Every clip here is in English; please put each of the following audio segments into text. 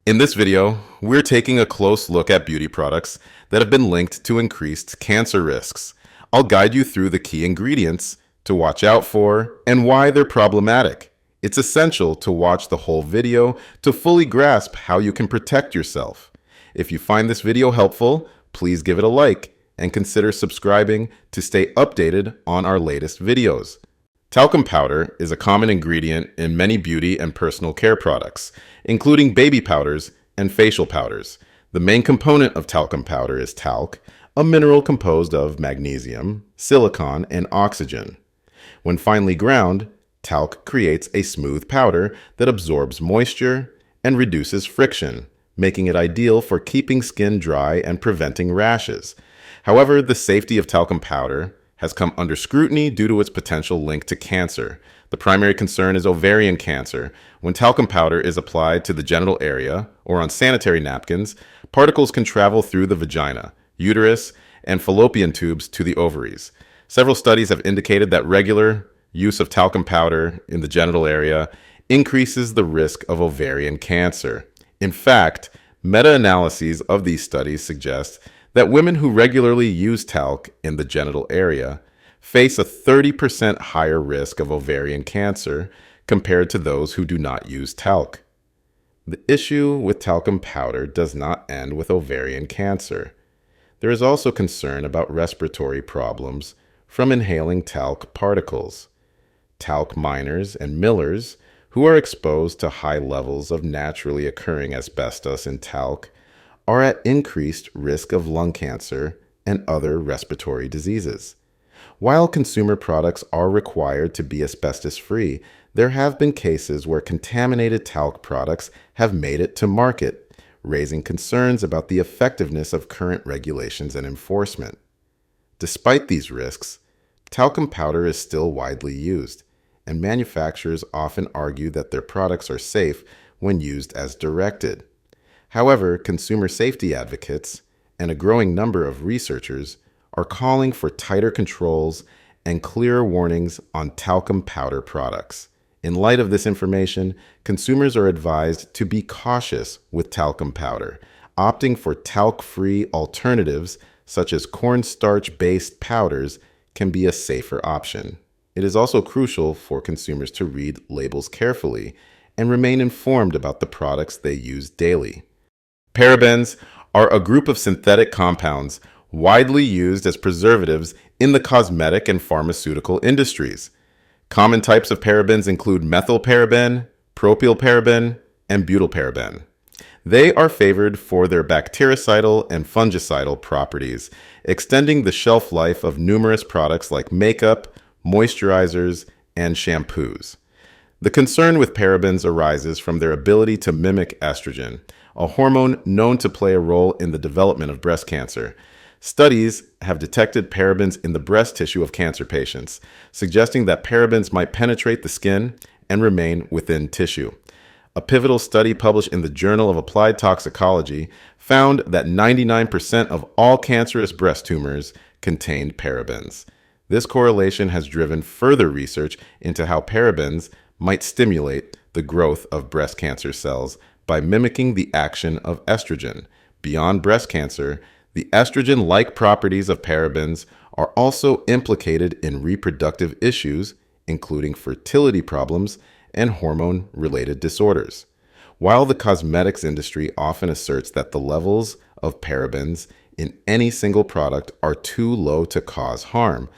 In this video, we're taking a close look at beauty products that have been linked to increased cancer risks. I'll guide you through the key ingredients to watch out for and why they're problematic. It's essential to watch the whole video to fully grasp how you can protect yourself. If you find this video helpful, please give it a like and consider subscribing to stay updated on our latest videos. Talcum powder is a common ingredient in many beauty and personal care products, including baby powders and facial powders. The main component of talcum powder is talc, a mineral composed of magnesium, silicon, and oxygen. When finely ground, talc creates a smooth powder that absorbs moisture and reduces friction, making it ideal for keeping skin dry and preventing rashes. However, the safety of talcum powder has come under scrutiny due to its potential link to cancer. The primary concern is ovarian cancer. When talcum powder is applied to the genital area or on sanitary napkins, particles can travel through the vagina, uterus, and fallopian tubes to the ovaries. Several studies have indicated that regular use of talcum powder in the genital area increases the risk of ovarian cancer. In fact, meta-analyses of these studies suggest that women who regularly use talc in the genital area face a 30% higher risk of ovarian cancer compared to those who do not use talc. The issue with talcum powder does not end with ovarian cancer. There is also concern about respiratory problems from inhaling talc particles. Talc miners and millers who are exposed to high levels of naturally occurring asbestos in talc are at increased risk of lung cancer and other respiratory diseases. While consumer products are required to be asbestos-free, there have been cases where contaminated talc products have made it to market, raising concerns about the effectiveness of current regulations and enforcement. Despite these risks, talcum powder is still widely used, and manufacturers often argue that their products are safe when used as directed. However, consumer safety advocates and a growing number of researchers are calling for tighter controls and clearer warnings on talcum powder products. In light of this information, consumers are advised to be cautious with talcum powder, opting for talc-free alternatives such as cornstarch-based powders can be a safer option. It is also crucial for consumers to read labels carefully and remain informed about the products they use daily. Parabens are a group of synthetic compounds widely used as preservatives in the cosmetic and pharmaceutical industries. Common types of parabens include methylparaben, propylparaben, and butylparaben. They are favored for their bactericidal and fungicidal properties, extending the shelf life of numerous products like makeup, moisturizers, and shampoos. The concern with parabens arises from their ability to mimic estrogen, a hormone known to play a role in the development of breast cancer. Studies have detected parabens in the breast tissue of cancer patients, suggesting that parabens might penetrate the skin and remain within tissue. A pivotal study published in the Journal of Applied Toxicology found that 99% of all cancerous breast tumors contained parabens. This correlation has driven further research into how parabens might stimulate the growth of breast cancer cells by mimicking the action of estrogen. Beyond breast cancer, the estrogen-like properties of parabens are also implicated in reproductive issues, including fertility problems and hormone-related disorders. While the cosmetics industry often asserts that the levels of parabens in any single product are too low to cause harm,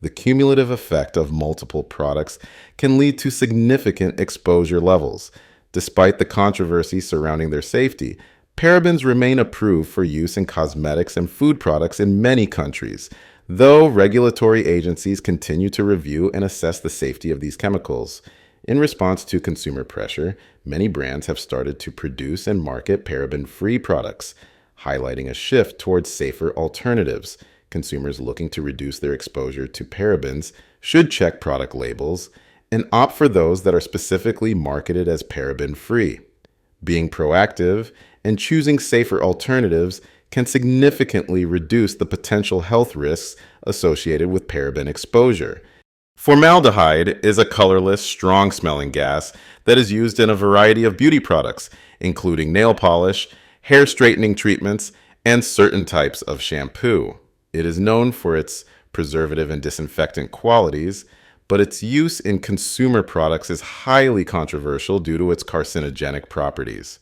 the cumulative effect of multiple products can lead to significant exposure levels. Despite the controversy surrounding their safety, parabens remain approved for use in cosmetics and food products in many countries, though regulatory agencies continue to review and assess the safety of these chemicals. In response to consumer pressure, many brands have started to produce and market paraben-free products, highlighting a shift towards safer alternatives. Consumers looking to reduce their exposure to parabens should check product labels and opt for those that are specifically marketed as paraben-free. Being proactive and choosing safer alternatives can significantly reduce the potential health risks associated with paraben exposure. Formaldehyde is a colorless, strong-smelling gas that is used in a variety of beauty products, including nail polish, hair straightening treatments, and certain types of shampoo. It is known for its preservative and disinfectant qualities, but its use in consumer products is highly controversial due to its carcinogenic properties.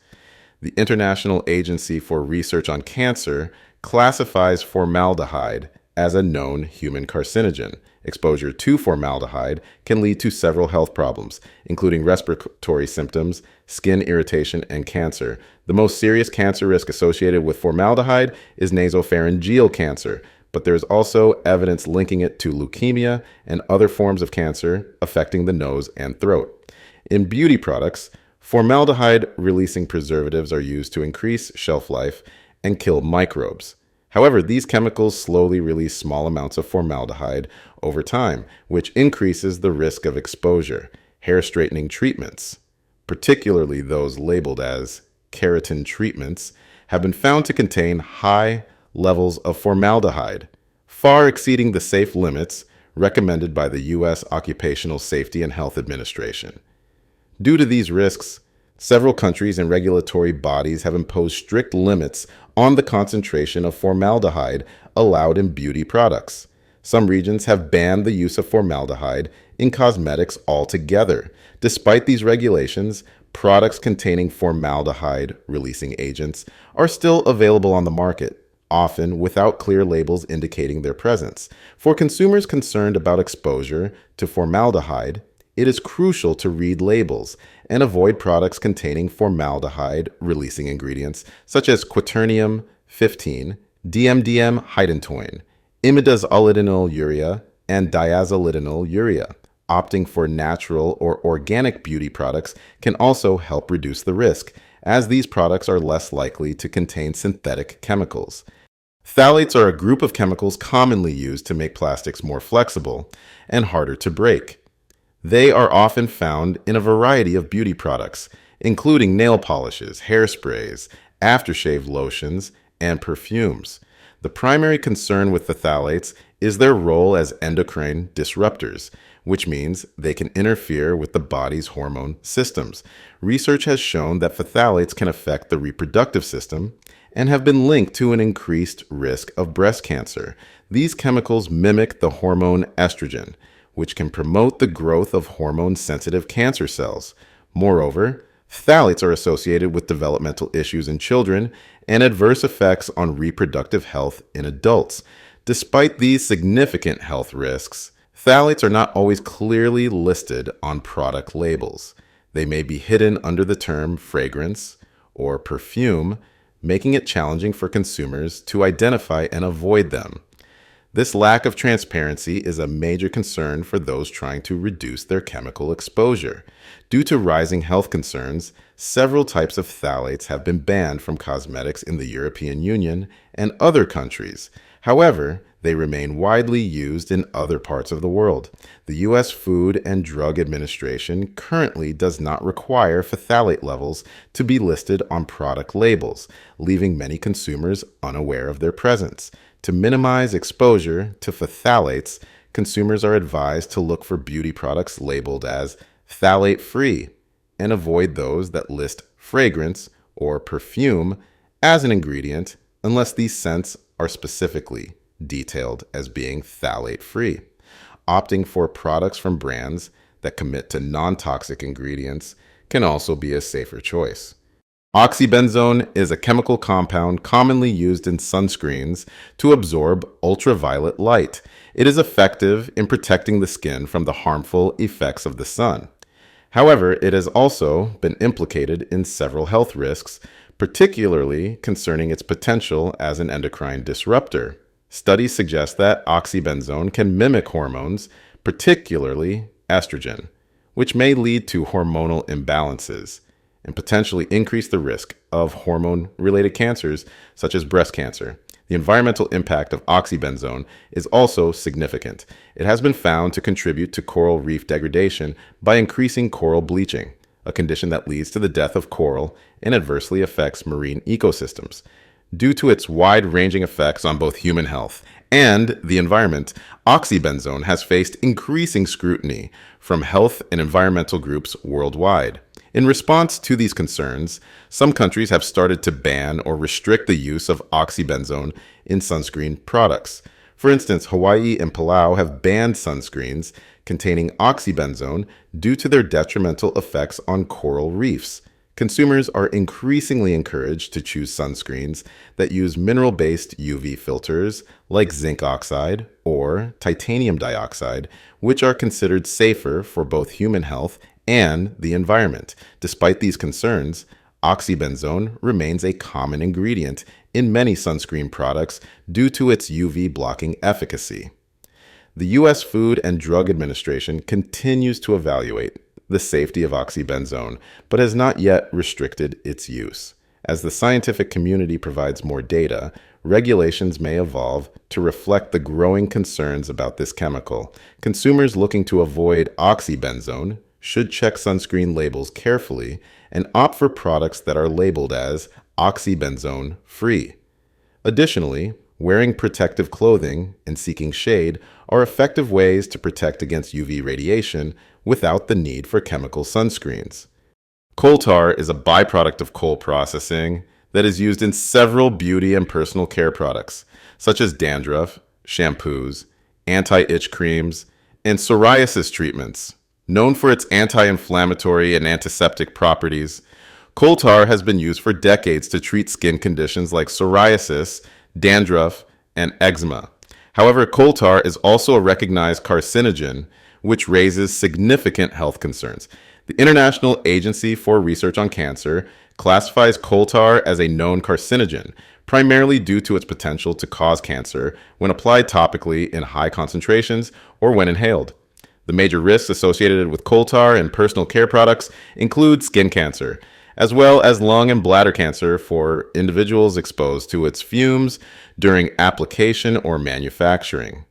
The International Agency for Research on Cancer classifies formaldehyde as a known human carcinogen. Exposure to formaldehyde can lead to several health problems, including respiratory symptoms, skin irritation, and cancer. The most serious cancer risk associated with formaldehyde is nasopharyngeal cancer, but there is also evidence linking it to leukemia and other forms of cancer affecting the nose and throat. In beauty products, formaldehyde-releasing preservatives are used to increase shelf life and kill microbes. However, these chemicals slowly release small amounts of formaldehyde over time, which increases the risk of exposure. Hair straightening treatments, particularly those labeled as keratin treatments, have been found to contain high levels of formaldehyde, far exceeding the safe limits recommended by the U.S. Occupational Safety and Health Administration. Due to these risks, several countries and regulatory bodies have imposed strict limits on the concentration of formaldehyde allowed in beauty products. Some regions have banned the use of formaldehyde in cosmetics altogether. Despite these regulations, products containing formaldehyde-releasing agents are still available on the market, often without clear labels indicating their presence. For consumers concerned about exposure to formaldehyde, it is crucial to read labels and avoid products containing formaldehyde-releasing ingredients such as quaternium-15, DMDM-hydantoin, imidazolidinyl urea, and diazolidinyl urea. Opting for natural or organic beauty products can also help reduce the risk, as these products are less likely to contain synthetic chemicals. Phthalates are a group of chemicals commonly used to make plastics more flexible and harder to break. They are often found in a variety of beauty products, including nail polishes, hairsprays, aftershave lotions, and perfumes. The primary concern with the phthalates is their role as endocrine disruptors, which means they can interfere with the body's hormone systems. Research has shown that phthalates can affect the reproductive system and have been linked to an increased risk of breast cancer. These chemicals mimic the hormone estrogen, which can promote the growth of hormone-sensitive cancer cells. Moreover, phthalates are associated with developmental issues in children and adverse effects on reproductive health in adults. Despite these significant health risks, phthalates are not always clearly listed on product labels. They may be hidden under the term fragrance or perfume, making it challenging for consumers to identify and avoid them. This lack of transparency is a major concern for those trying to reduce their chemical exposure. Due to rising health concerns, several types of phthalates have been banned from cosmetics in the European Union and other countries. However, they remain widely used in other parts of the world. The U.S. Food and Drug Administration currently does not require phthalate levels to be listed on product labels, leaving many consumers unaware of their presence. To minimize exposure to phthalates, consumers are advised to look for beauty products labeled as phthalate-free and avoid those that list fragrance or perfume as an ingredient unless these scents are specifically detailed as being phthalate-free. Opting for products from brands that commit to non-toxic ingredients can also be a safer choice. Oxybenzone is a chemical compound commonly used in sunscreens to absorb ultraviolet light. It is effective in protecting the skin from the harmful effects of the sun. However, it has also been implicated in several health risks, particularly concerning its potential as an endocrine disruptor. Studies suggest that oxybenzone can mimic hormones, particularly estrogen, which may lead to hormonal imbalances and potentially increase the risk of hormone-related cancers such as breast cancer. The environmental impact of oxybenzone is also significant. It has been found to contribute to coral reef degradation by increasing coral bleaching, a condition that leads to the death of coral and adversely affects marine ecosystems. due to its wide-ranging effects on both human health and the environment. Oxybenzone has faced increasing scrutiny from health and environmental groups worldwide. In response to these concerns, some countries have started to ban or restrict the use of oxybenzone in sunscreen products. For instance, Hawaii and Palau have banned sunscreens containing oxybenzone due to their detrimental effects on coral reefs. Consumers are increasingly encouraged to choose sunscreens that use mineral-based UV filters like zinc oxide or titanium dioxide, which are considered safer for both human health and the environment. Despite these concerns, oxybenzone remains a common ingredient in many sunscreen products due to its UV blocking efficacy. The U.S. Food and Drug Administration continues to evaluate the safety of oxybenzone, but has not yet restricted its use. As the scientific community provides more data, regulations may evolve to reflect the growing concerns about this chemical. Consumers looking to avoid oxybenzone should check sunscreen labels carefully and opt for products that are labeled as oxybenzone free. Additionally, wearing protective clothing and seeking shade are effective ways to protect against UV radiation without the need for chemical sunscreens. Coal tar is a byproduct of coal processing that is used in several beauty and personal care products, such as dandruff, shampoos, anti-itch creams, and psoriasis treatments. Known for its anti-inflammatory and antiseptic properties, coal tar has been used for decades to treat skin conditions like psoriasis, dandruff, and eczema. However, coal tar is also a recognized carcinogen, which raises significant health concerns. The International Agency for Research on Cancer classifies coal tar as a known carcinogen, primarily due to its potential to cause cancer when applied topically in high concentrations or when inhaled. The major risks associated with coal tar and personal care products include skin cancer, as well as lung and bladder cancer for individuals exposed to its fumes during application or manufacturing.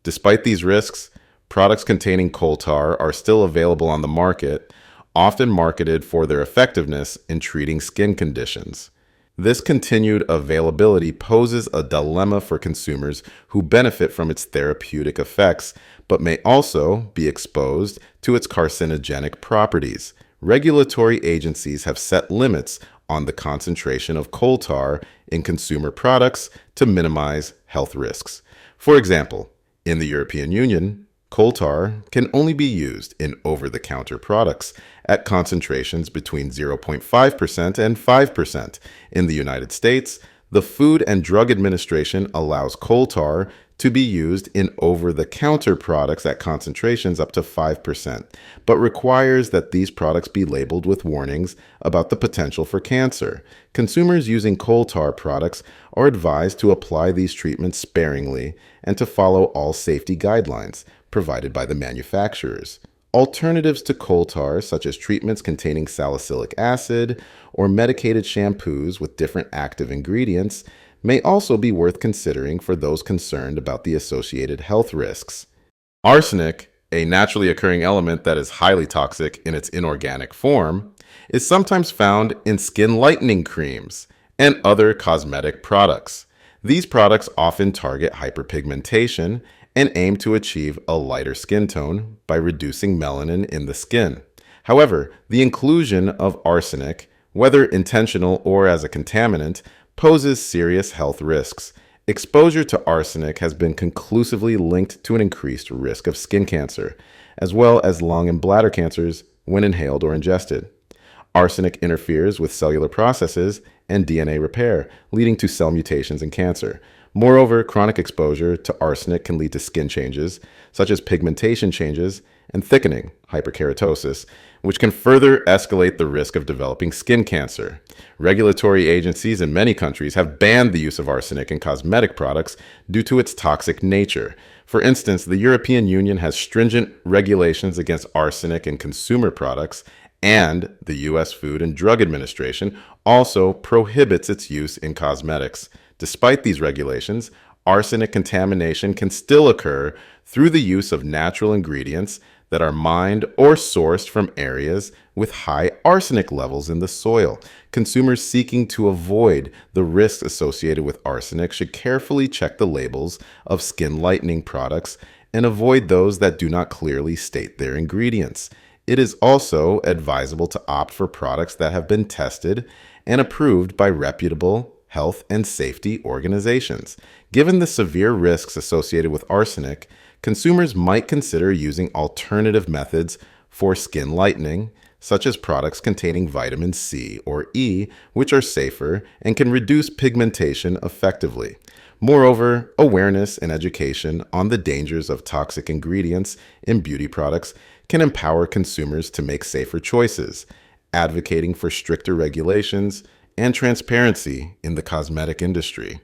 Despite these risks, products containing coal tar are still available on the market, often marketed for their effectiveness in treating skin conditions. This continued availability poses a dilemma for consumers who benefit from its therapeutic effects, but may also be exposed to its carcinogenic properties. Regulatory agencies have set limits on the concentration of coal tar in consumer products to minimize health risks. For example, in the European Union, coal tar can only be used in over-the-counter products at concentrations between 0.5% and 5%. In the United States, the Food and Drug Administration allows coal tar to be used in over-the-counter products at concentrations up to 5%, but requires that these products be labeled with warnings about the potential for cancer. Consumers using coal tar products are advised to apply these treatments sparingly and to follow all safety guidelines provided by the manufacturers. Alternatives to coal tar, such as treatments containing salicylic acid or medicated shampoos with different active ingredients, may also be worth considering for those concerned about the associated health risks. Arsenic, a naturally occurring element that is highly toxic in its inorganic form, is sometimes found in skin lightening creams and other cosmetic products. These products often target hyperpigmentation and aim to achieve a lighter skin tone by reducing melanin in the skin. However, the inclusion of arsenic, whether intentional or as a contaminant, poses serious health risks. Exposure to arsenic has been conclusively linked to an increased risk of skin cancer, as well as lung and bladder cancers when inhaled or ingested. Arsenic interferes with cellular processes and DNA repair, leading to cell mutations and cancer. Moreover, chronic exposure to arsenic can lead to skin changes, such as pigmentation changes and thickening, hyperkeratosis, which can further escalate the risk of developing skin cancer. Regulatory agencies in many countries have banned the use of arsenic in cosmetic products due to its toxic nature. For instance, the European Union has stringent regulations against arsenic in consumer products, and the U.S. Food and Drug Administration also prohibits its use in cosmetics. Despite these regulations, arsenic contamination can still occur through the use of natural ingredients that are mined or sourced from areas with high arsenic levels in the soil. Consumers seeking to avoid the risks associated with arsenic should carefully check the labels of skin lightening products and avoid those that do not clearly state their ingredients. It is also advisable to opt for products that have been tested and approved by reputable health and safety organizations. Given the severe risks associated with arsenic, consumers might consider using alternative methods for skin lightening, such as products containing vitamin C or E, which are safer and can reduce pigmentation effectively. Moreover, awareness and education on the dangers of toxic ingredients in beauty products can empower consumers to make safer choices, advocating for stricter regulations and transparency in the cosmetic industry.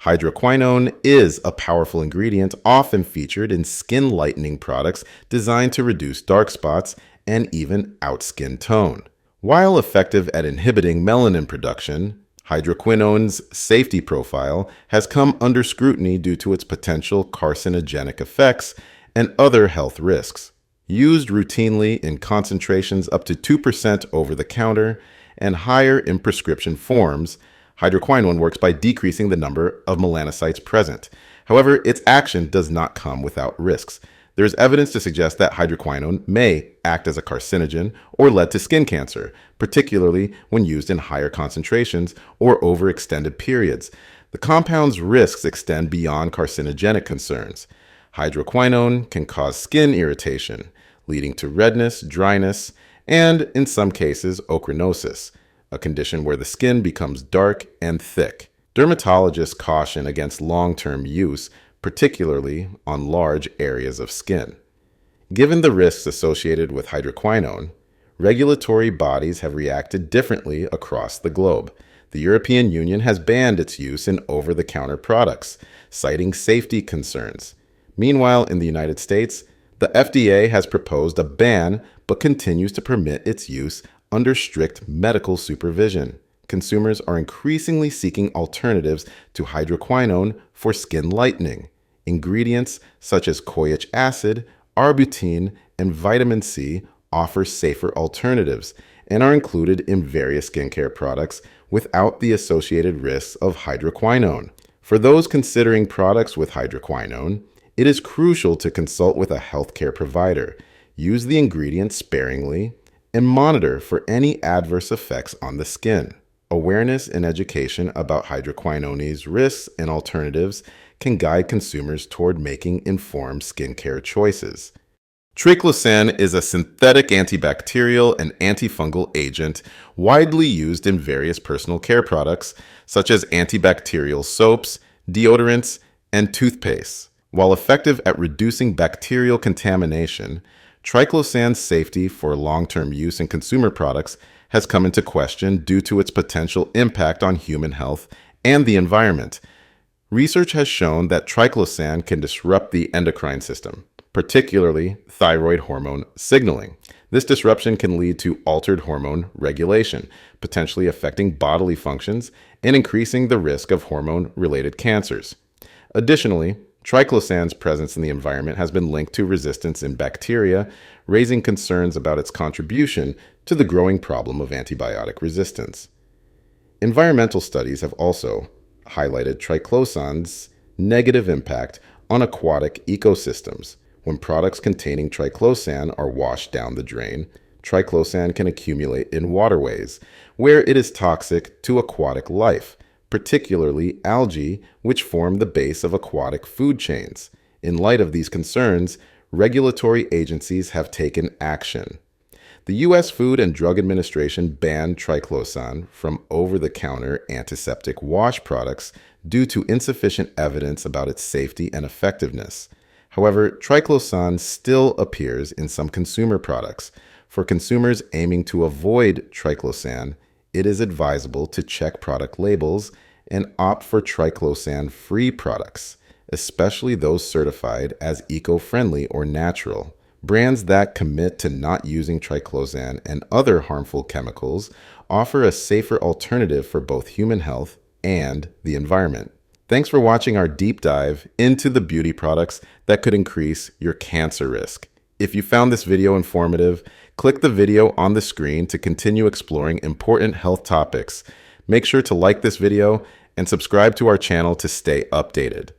Hydroquinone is a powerful ingredient often featured in skin lightening products designed to reduce dark spots and even out skin tone. While effective at inhibiting melanin production, hydroquinone's safety profile has come under scrutiny due to its potential carcinogenic effects and other health risks. Used routinely in concentrations up to 2% over the counter and higher in prescription forms, hydroquinone works by decreasing the number of melanocytes present. However, its action does not come without risks. There is evidence to suggest that hydroquinone may act as a carcinogen or lead to skin cancer, particularly when used in higher concentrations or over extended periods. The compound's risks extend beyond carcinogenic concerns. Hydroquinone can cause skin irritation, leading to redness, dryness, and, in some cases, ochronosis, a condition where the skin becomes dark and thick. Dermatologists caution against long-term use, particularly on large areas of skin. Given the risks associated with hydroquinone, regulatory bodies have reacted differently across the globe. The European Union has banned its use in over-the-counter products, citing safety concerns. Meanwhile, in the United States, the FDA has proposed a ban but continues to permit its use under strict medical supervision. Consumers are increasingly seeking alternatives to hydroquinone for skin lightening. Ingredients such as koic acid, arbutin, and vitamin C offer safer alternatives and are included in various skincare products without the associated risks of hydroquinone. For those considering products with hydroquinone, it is crucial to consult with a healthcare provider, use the ingredients sparingly, and monitor for any adverse effects on the skin. Awareness and education about hydroquinone's risks and alternatives can guide consumers toward making informed skincare choices. Triclosan is a synthetic antibacterial and antifungal agent widely used in various personal care products, such as antibacterial soaps, deodorants, and toothpaste. While effective at reducing bacterial contamination, triclosan's safety for long-term use in consumer products has come into question due to its potential impact on human health and the environment. Research has shown that triclosan can disrupt the endocrine system, particularly thyroid hormone signaling. This disruption can lead to altered hormone regulation, potentially affecting bodily functions and increasing the risk of hormone-related cancers. Additionally, triclosan's presence in the environment has been linked to resistance in bacteria, raising concerns about its contribution to the growing problem of antibiotic resistance. Environmental studies have also highlighted triclosan's negative impact on aquatic ecosystems. When products containing triclosan are washed down the drain, triclosan can accumulate in waterways, where it is toxic to aquatic life, particularly algae, which form the base of aquatic food chains. In light of these concerns, regulatory agencies have taken action. The U.S. Food and Drug Administration banned triclosan from over-the-counter antiseptic wash products due to insufficient evidence about its safety and effectiveness. However, triclosan still appears in some consumer products. For consumers aiming to avoid triclosan, it is advisable to check product labels and opt for triclosan-free products, especially those certified as eco-friendly or natural. Brands that commit to not using triclosan and other harmful chemicals offer a safer alternative for both human health and the environment. Thanks for watching our deep dive into the beauty products that could increase your cancer risk. If you found this video informative, click the video on the screen to continue exploring important health topics. Make sure to like this video and subscribe to our channel to stay updated.